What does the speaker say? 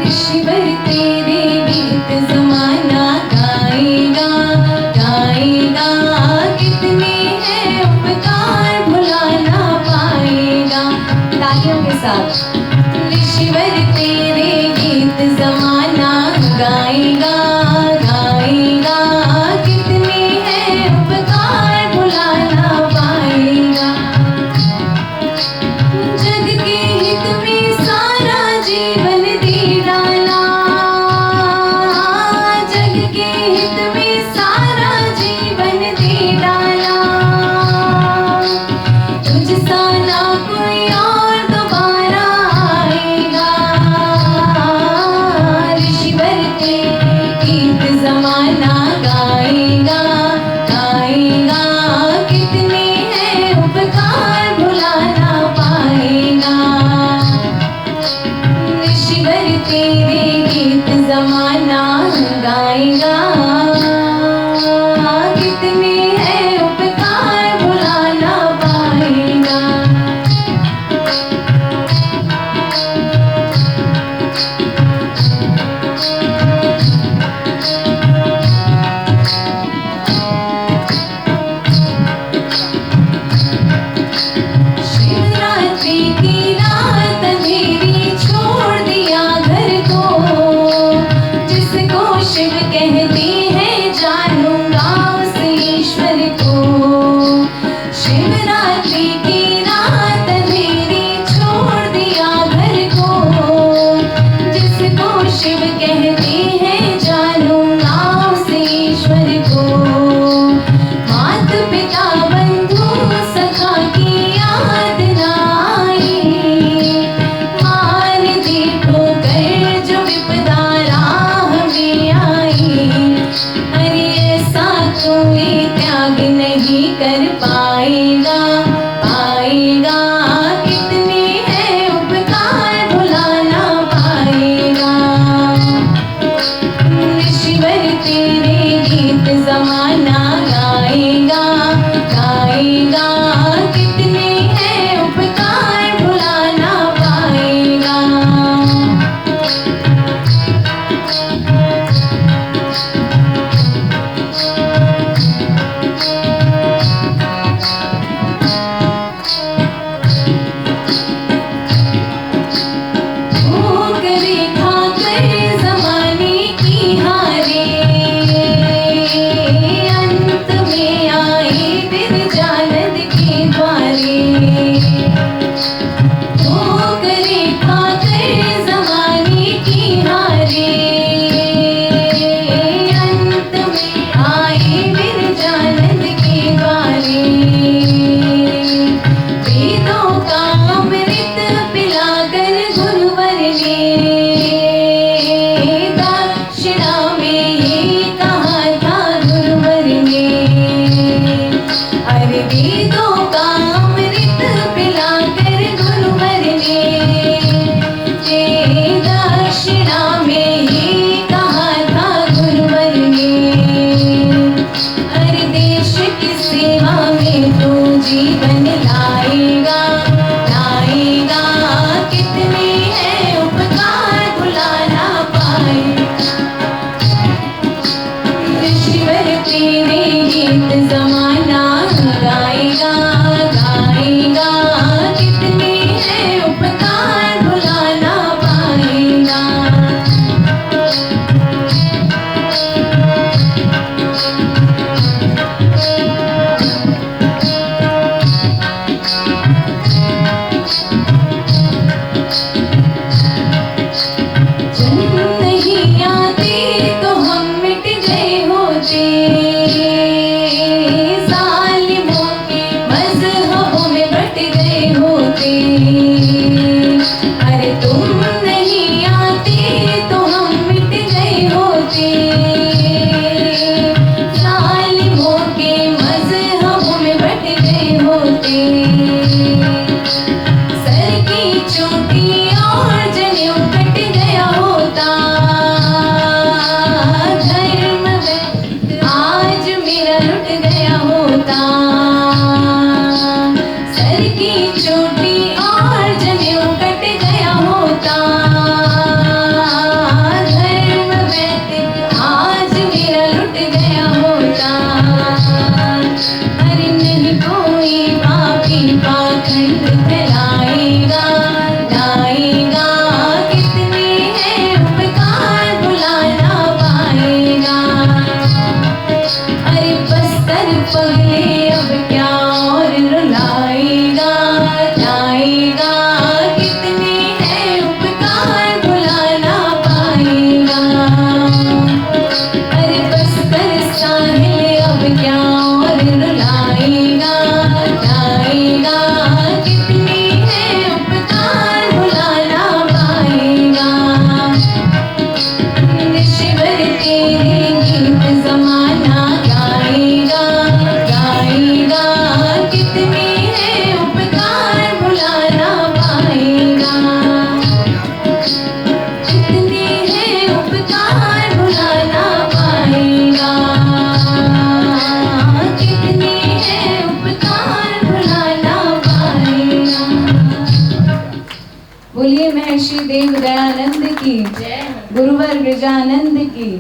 ऋषिवर तेरे गीत जमाना गाएगा गाएगा, कितने हैं उपकार भुला ना पाएगा। तालियों के साथ। ऋषिवर तेरे गीत जमाना गाएगा गाएगा, कितने हैं उपकार भुला ना पाएगा। जग के हित में सारा जीवन दे डाला, जग के हित में सारा जीवन दे डाला। तुझसा ना कोई और दोबारा आएगा। ऋषिवर तेरे गीत जमाना गाएगा गाएगा, कितने हैं उपकार भुला ना पाएगा। ऋषिवर तेरे गीत जमाना गाएगा, कितने हैं उपकार भुला ना पाएगा। शिवरात्रि की रात अंधेरी छोड़ दिया घर को, जिसको शिव कहते हैं जानूंगा उस ईश्वर को। शिवरात्रि की रात अंधेरी छोड़ दिया घर को, जिसको शिव कहते हैं जानूंगा उस ईश्वर को। मात पिता बंधु सखा की याद ना आई, मार दी ठोकर जो विपदा राह में आई। अरे ऐसा कोई त्याग नहीं कर पाएगा पाएगा, कितने हैं उपकार भुला ना पाएगा। ऋषिवर तेरे गीत जमाना गाएगा गाएगा, कितने हैं उपकार भुला ना पाएगा। ठोकरे खाकर जमाने की हारे, अंत में आए बिरजानंद के द्वारे। ठोकरे खाकर जमाने की हारे, अंत में आए बिरजानंद के द्वारे। वेदों का अमृत पिलाकर गुरुवर ने दक्षिणा में ये कहा था गुरुवर ने। अरे वेदों का अमृत पिलाकर की चोटी और जनेऊ कट गया होता। धर्म वैदिक आज मेरा लुट गया होता। अरे नहीं कोई पापी पाखंड फैलाएगा, लाएगा कितने हैं उपकार भुला ना पाएगा। अरे बस्तर पगले अब क्या और रुलाएगा, लाएगा कितने हैं उपकार भुला ना पाएगा। अरे बस्तर साहिल अब क्या और रुलाएगा, लाएगा कितने हैं उपकार भुला ना पाएगा। ऋषिवर तेरे गीत जमाना गाएगा, गाएगा कितने हैं उपकार भुला ना पाएगा। कितने हैं उपकार भुला ना पाएगा। कितने हैं उपकार भुला ना पाएगा। बोलिए महर्षि देव दयानंद की, गुरुवर गजानंद की।